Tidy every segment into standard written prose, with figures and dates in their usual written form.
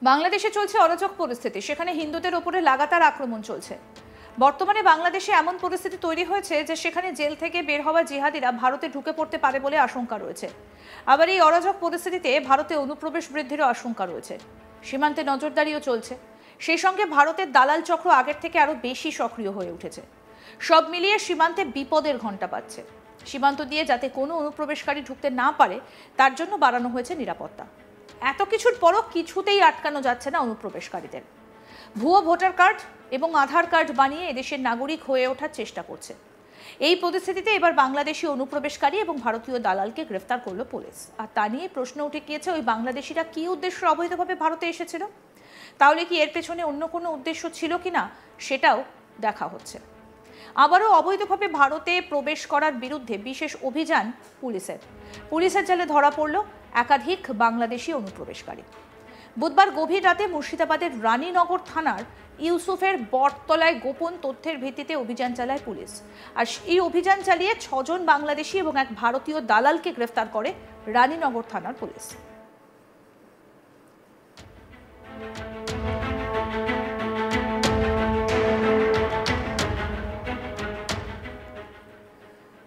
বাংলাদেশে চলছে অরাজক পরিস্থিতি, সেখানে হিন্দুদের ওপরে লাগাতার আক্রমণ চলছে। বর্তমানে বাংলাদেশে এমন পরিস্থিতি তৈরি হয়েছে যে সেখানে জেল থেকে বের হওয়া জিহাদিরা ভারতে ঢুকে পড়তে পারে বলে আশঙ্কা রয়েছে। আবার এই অরাজক পরিস্থিতিতে ভারতে অনুপ্রবেশ বৃদ্ধিরও আশঙ্কা রয়েছে। সীমান্তে নজরদারিও চলছে। সেই সঙ্গে ভারতের দালাল চক্র আগের থেকে আরো বেশি সক্রিয় হয়ে উঠেছে। সব মিলিয়ে সীমান্তে বিপদের ঘণ্টা বাজছে। সীমান্ত দিয়ে যাতে কোনো অনুপ্রবেশকারী ঢুকতে না পারে তার জন্য বাড়ানো হয়েছে নিরাপত্তা। এত কিছুর পরও কিছুতেই আটকানো যাচ্ছে না অনুপ্রবেশকারীদের। ভুয়ো ভোটার কার্ড এবং আধার কার্ড বানিয়ে এদেশের নাগরিক হয়ে ওঠার চেষ্টা করছে। এই পরিস্থিতিতে এবার বাংলাদেশি অনুপ্রবেশকারী এবং ভারতীয় দালালকে গ্রেফতার করলো পুলিশ। আর তা নিয়ে প্রশ্ন উঠে গিয়েছে, ওই বাংলাদেশিরা কি উদ্দেশ্যে অবৈধভাবে ভারতে এসেছিল? তাহলে কি এর পেছনে অন্য কোনো উদ্দেশ্য ছিল কিনা সেটাও দেখা হচ্ছে। আবারও অবৈধভাবে ভারতে প্রবেশ করার বিরুদ্ধে বিশেষ অভিযান পুলিশের জালে ধরা পড়ল একাধিক বাংলাদেশি অনুপ্রবেশকারী। বুধবার গভীর রাতে মুর্শিদাবাদের রানীনগর থানার ইউসুফের বটতলায় গোপন তথ্যের ভিত্তিতে অভিযান চালায় পুলিশ। আর এই অভিযান চালিয়ে 6 জন বাংলাদেশি এবং এক ভারতীয় দালালকে গ্রেফতার করে রানীনগর থানার পুলিশ।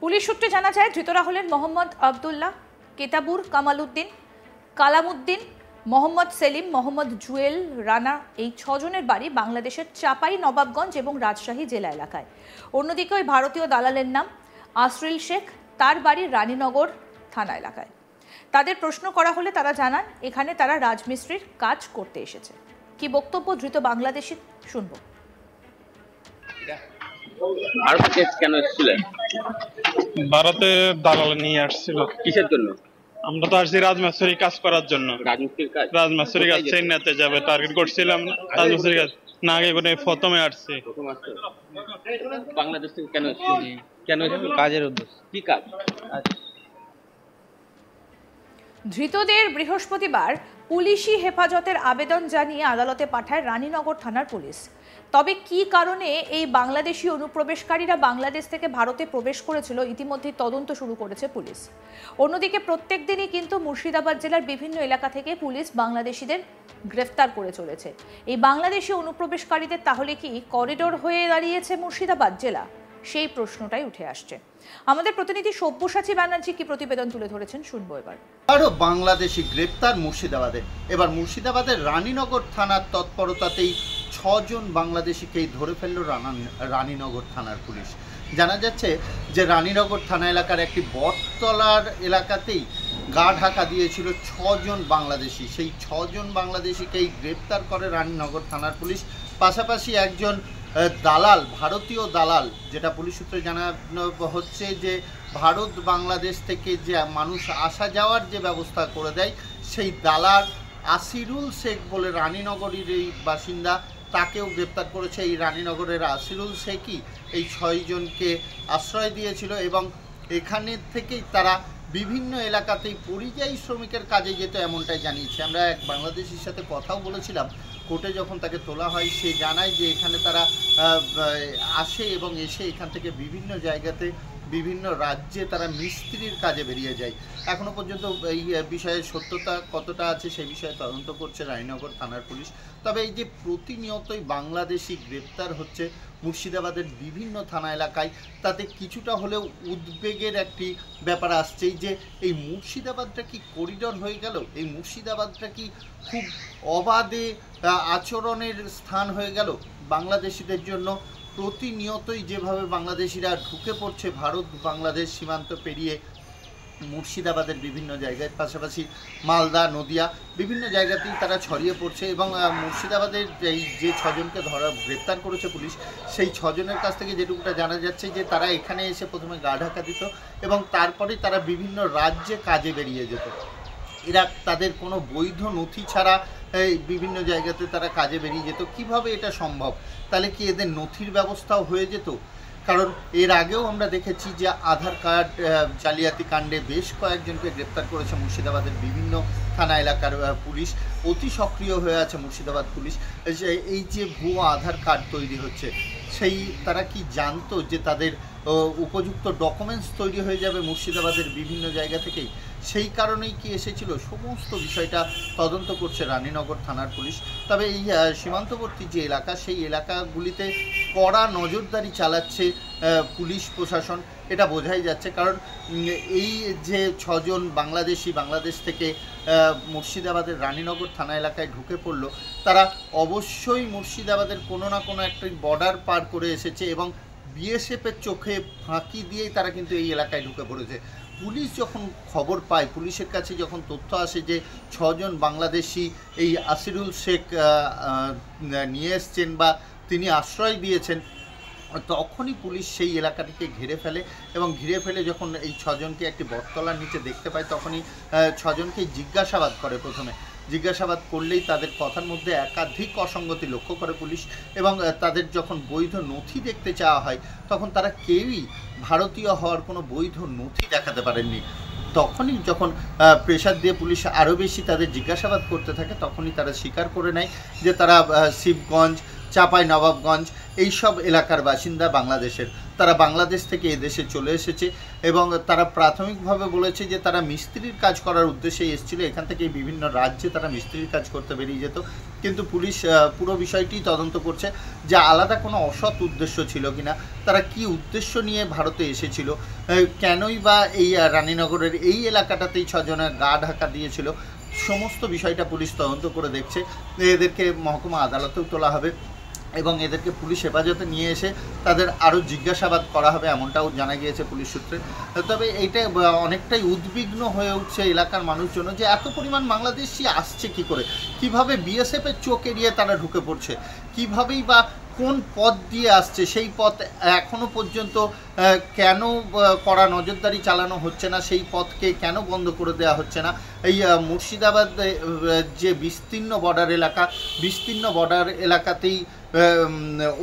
পুলিশ সূত্রে জানা যায়, ধৃতরা হলেন মোহাম্মদ আবদুল্লাহ, কেতাবুর কামালউদ্দিন, কালামউদ্দিন, মোহাম্মদ সেলিম, মোহাম্মদ জুয়েল রানা। এই 6 জনের বাড়ি বাংলাদেশের চাপাই নবাবগঞ্জ এবং রাজশাহী জেলা এলাকায়। অন্যদিকে ওই ভারতীয় দালালের নাম আসরিল শেখ, তার বাড়ি রানীনগর থানা এলাকায়। তাদের প্রশ্ন করা হলে তারা জানান এখানে তারা রাজমিস্ত্রির কাজ করতে এসেছে। কি বক্তব্য ধৃত বাংলাদেশি শুনবো। ভারতে দালাল নিয়ে আসছিল। কিসের জন্য? আমরা তো আসছি রাজমিস্ত্রি কাজ করার জন্য। রাজমিস্ত্রি কাজ চেন্নাইতে যাবে টার্গেট করছিলাম। রাজমিস্ত্রি কাজ না আগে করে প্রথমে আসছে। বাংলাদেশ থেকে কেন কাজের উদ্দেশ্য কি কাজ? ধৃতদের বৃহস্পতিবার পুলিশি হেফাজতের আবেদন জানিয়ে আদালতে পাঠায় রানীনগর থানার পুলিশ। তবে কি কারণে এই বাংলাদেশি অনুপ্রবেশকারীরা বাংলাদেশ থেকে ভারতে প্রবেশ করেছিল ইতিমধ্যেই তদন্ত শুরু করেছে পুলিশ। অন্যদিকে প্রত্যেক দিনই কিন্তু মুর্শিদাবাদ জেলার বিভিন্ন এলাকা থেকে পুলিশ বাংলাদেশিদের গ্রেফতার করে চলেছে। এই বাংলাদেশি অনুপ্রবেশকারীদের তাহলে কি করিডোর হয়ে দাঁড়িয়েছে মুর্শিদাবাদ জেলা? সেই প্রশ্নটাই উঠে আসছে। আমাদের প্রতিনিধি সব্যসাচী ব্যানার্জি কি প্রতিবেদন তুলে ধরেছেন শুনবো এবার। আরো বাংলাদেশি গ্রেপ্তার মুর্শিদাবাদে। এবার মুর্শিদাবাদের রানীনগর থানার তৎপরতাতেই 6 জন বাংলাদেশিকেই ধরে ফেলল রানীনগর থানার পুলিশ। জানা যাচ্ছে যে রানীনগর থানা এলাকার একটি বটতলার এলাকাতেই গা ঢাকা দিয়েছিল 6 জন বাংলাদেশি। সেই 6 জন বাংলাদেশিকেই গ্রেপ্তার করে রানীনগর থানার পুলিশ। পাশাপাশি একজন দালাল, ভারতীয় দালাল, যেটা পুলিশ সূত্রে জানানো হচ্ছে যে ভারত বাংলাদেশ থেকে যে মানুষ আসা যাওয়ার যে ব্যবস্থা করে দেয়, সেই দালাল আসিরুল শেখ বলে রানীনগরের এই বাসিন্দা, তাকেও গ্রেপ্তার করেছে। এই রানীনগরের আসিরুল শেখই এই 6 জনকে আশ্রয় দিয়েছিল এবং এখানে থেকেই তারা বিভিন্ন এলাকাতেই পরিযায়ী শ্রমিকের কাজে যেত, এমনটাই জানিয়েছে। আমরা এক বাংলাদেশির সাথে কথাও বলেছিলাম। কোর্টে যখন তাকে তোলা হয় সে জানায় যে এখানে তারা আসে এবং এসে এখান থেকে বিভিন্ন জায়গাতে বিভিন্ন রাজ্যে তারা মিস্ত্রির কাজে বেরিয়ে যায়। এখনও পর্যন্ত এই বিষয়ে সত্যতা কতটা আছে সেই বিষয়ে তদন্ত করছে রানীনগর থানার পুলিশ। তবে এই যে প্রতিনিয়তই বাংলাদেশি গ্রেপ্তার হচ্ছে মুর্শিদাবাদের বিভিন্ন থানা এলাকায়, তাতে কিছুটা হলেও উদ্বেগের একটি ব্যাপার আসছেই যে এই মুর্শিদাবাদটা কি করিডোর হয়ে গেল? এই মুর্শিদাবাদটা কি খুব অবাধে আচরণের স্থান হয়ে গেল বাংলাদেশিদের জন্য? প্রতিনিয়তই যেভাবে বাংলাদেশিরা ঢুকে পড়ছে ভারত বাংলাদেশ সীমান্ত পেরিয়ে মুর্শিদাবাদের বিভিন্ন জায়গায়, পাশাপাশি মালদা, নদিয়া বিভিন্ন জায়গাতেই তারা ছড়িয়ে পড়ছে এবং মুর্শিদাবাদের এই যে 6 জনকে গ্রেপ্তার করেছে পুলিশ, সেই 6 জনের কাছ থেকে যেটুকুটা জানা যাচ্ছে যে তারা এখানে এসে প্রথমে গা ঢাকা দিত এবং তারপরে তারা বিভিন্ন রাজ্যে কাজে বেরিয়ে যেত। এরা তাদের কোনো বৈধ নথি ছাড়া বিভিন্ন জায়গাতে তারা কাজে বেরিয়ে যেত। কিভাবে এটা সম্ভব? তাহলে কি এদের নথির ব্যবস্থাও হয়ে যেত? কারণ এর আগেও আমরা দেখেছি যে আধার কার্ড জালিয়াতি কাণ্ডে বেশ কয়েকজনকে গ্রেপ্তার করেছে মুর্শিদাবাদের বিভিন্ন থানা এলাকার পুলিশ। অতি সক্রিয় হয়ে আছে মুর্শিদাবাদ পুলিশ। এই যে ভুয়ো আধার কার্ড তৈরি হচ্ছে, সেই তারা কি জানতো যে তাদের উপযুক্ত ডকুমেন্টস তৈরি হয়ে যাবে মুর্শিদাবাদের বিভিন্ন জায়গা থেকেই? সেই কারণেই কি এসেছিল, সমস্ত বিষয়টা তদন্ত করছে রানীনগর থানার পুলিশ। তবে এই সীমান্তবর্তী যে এলাকা, সেই এলাকাগুলিতে কড়া নজরদারি চালাচ্ছে পুলিশ প্রশাসন, এটা বোঝাই যাচ্ছে। কারণ এই যে 6 জন বাংলাদেশ থেকে মুর্শিদাবাদের রানীনগর থানা এলাকায় ঢুকে পড়লো, তারা অবশ্যই মুর্শিদাবাদের কোনো না কোনো একটি বর্ডার পার করে এসেছে এবং বিএসএফের চোখে ফাঁকি দিয়েই তারা কিন্তু এই এলাকায় ঢুকে পড়েছে। পুলিশ যখন খবর পায়, পুলিশের কাছে যখন তথ্য আসে যে 6 জন বাংলাদেশি এই আসিরুল শেখ নিয়ে এসছেন বা তিনি আশ্রয় দিয়েছেন, তখনই পুলিশ সেই এলাকাটিকে ঘিরে ফেলে এবং ঘিরে ফেলে যখন এই 6 জনকে একটি বটতলার নিচে দেখতে পায়, তখনই 6 জনকে জিজ্ঞাসাবাদ করে। প্রথমে জিজ্ঞাসাবাদ করলেই তাদের কথার মধ্যে একাধিক অসঙ্গতি লক্ষ্য করে পুলিশ এবং তাদের যখন বৈধ নথি দেখতে চাওয়া হয়, তখন তারা কেউই ভারতীয় হওয়ার কোনো বৈধ নথি দেখাতে পারেননি। তখনই যখন প্রেশার দিয়ে পুলিশ আরও বেশি তাদের জিজ্ঞাসাবাদ করতে থাকে, তখনই তারা স্বীকার করে নেয় যে তারা শিবগঞ্জ, চাঁপাইনবাবগঞ্জ এইসব এলাকার বাসিন্দা বাংলাদেশের। তারা বাংলাদেশ থেকে এদেশে চলে এসেছে এবং তারা প্রাথমিকভাবে বলেছে যে তারা মিস্ত্রির কাজ করার উদ্দেশ্যে এসেছিল। এখান থেকে বিভিন্ন রাজ্যে তারা মিস্ত্রির কাজ করতে বেরিয়ে যেত, কিন্তু পুলিশ পুরো বিষয়টি তদন্ত করছে যে আলাদা কোনো অসৎ উদ্দেশ্য ছিল কিনা, তারা কি উদ্দেশ্য নিয়ে ভারতে এসেছিল, কেনই বা এই রানীনগরের এই এলাকাটাতেই 6 জনের গা ঢাকা দিয়েছিল। সমস্ত বিষয়টা পুলিশ তদন্ত করে দেখছে। এদেরকে মহকুমা আদালতেও তোলা হবে এবং এদেরকে পুলিশ হেফাজতে নিয়ে এসে তাদের আরও জিজ্ঞাসাবাদ করা হবে, এমনটাও জানা গিয়েছে পুলিশ সূত্রে। তবে এইটা অনেকটাই উদ্বিগ্ন হয়ে উঠছে এলাকার মানুষজন যে এত পরিমাণ বাংলাদেশি আসছে কি করে, কিভাবে বিএসএফের চোখ এড়িয়ে তারা ঢুকে পড়ছে, কিভাবেই বা কোন পথ দিয়ে আসছে, সেই পথ এখনও পর্যন্ত কেন কড়া নজরদারি চালানো হচ্ছে না, সেই পথকে কেন বন্ধ করে দেওয়া হচ্ছে না। এই মুর্শিদাবাদ যে বিস্তীর্ণ বর্ডার এলাকাতেই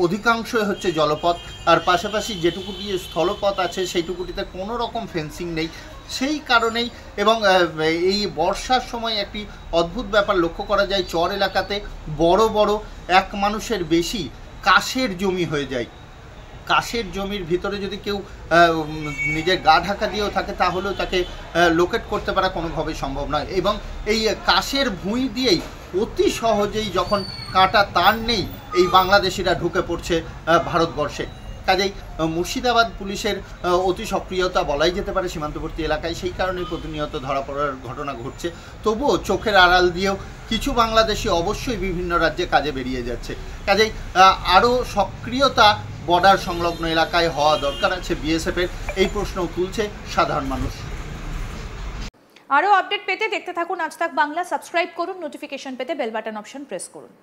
অধিকাংশই হচ্ছে জলপথ, আর পাশাপাশি যেটুকুটি স্থলপথ আছে সেইটুকুটিতে কোনো রকম ফেন্সিং নেই। সেই কারণেই এবং এই বর্ষার সময় একটি অদ্ভুত ব্যাপার লক্ষ্য করা যায়, চর এলাকাতে বড় বড় এক মানুষের বেশি কাশের জমি হয়ে যায়। কাশের জমির ভিতরে যদি কেউ নিজের গা ঢাকা দিয়েও থাকে, তাহলেও তাকে লোকেট করতে পারা কোনোভাবেই সম্ভব নয়। এবং এই কাশের ভুঁই দিয়েই অতি সহজেই যখন কাঁটা তার নেই, এই বাংলাদেশিরা ঢুকে পড়ছে ভারতবর্ষে। কাজেই মুর্শিদাবাদ পুলিশের অতি সক্রিয়তা বলাই যেতে পারে সীমান্তবর্তী এলাকায়, সেই কারণেই প্রতিনিয়ত ধরা পড়ার ঘটনা ঘটছে। তবুও চোখের আড়াল দিয়েও কিছু বাংলাদেশি অবশ্যই বিভিন্ন রাজ্যে কাজে বেরিয়ে যাচ্ছে। কাজেই আরও সক্রিয়তা বর্ডার সংলগ্ন এলাকায় হওয়া দরকার আছে বিএসএফের, এই প্রশ্নও তুলছে সাধারণ মানুষ। আরও আপডেট পেতে দেখতে থাকুন আজ তাক বাংলা, সাবস্ক্রাইব করুন, নোটিফিকেশন পেতে বেল বাটন অপশন প্রেস করুন।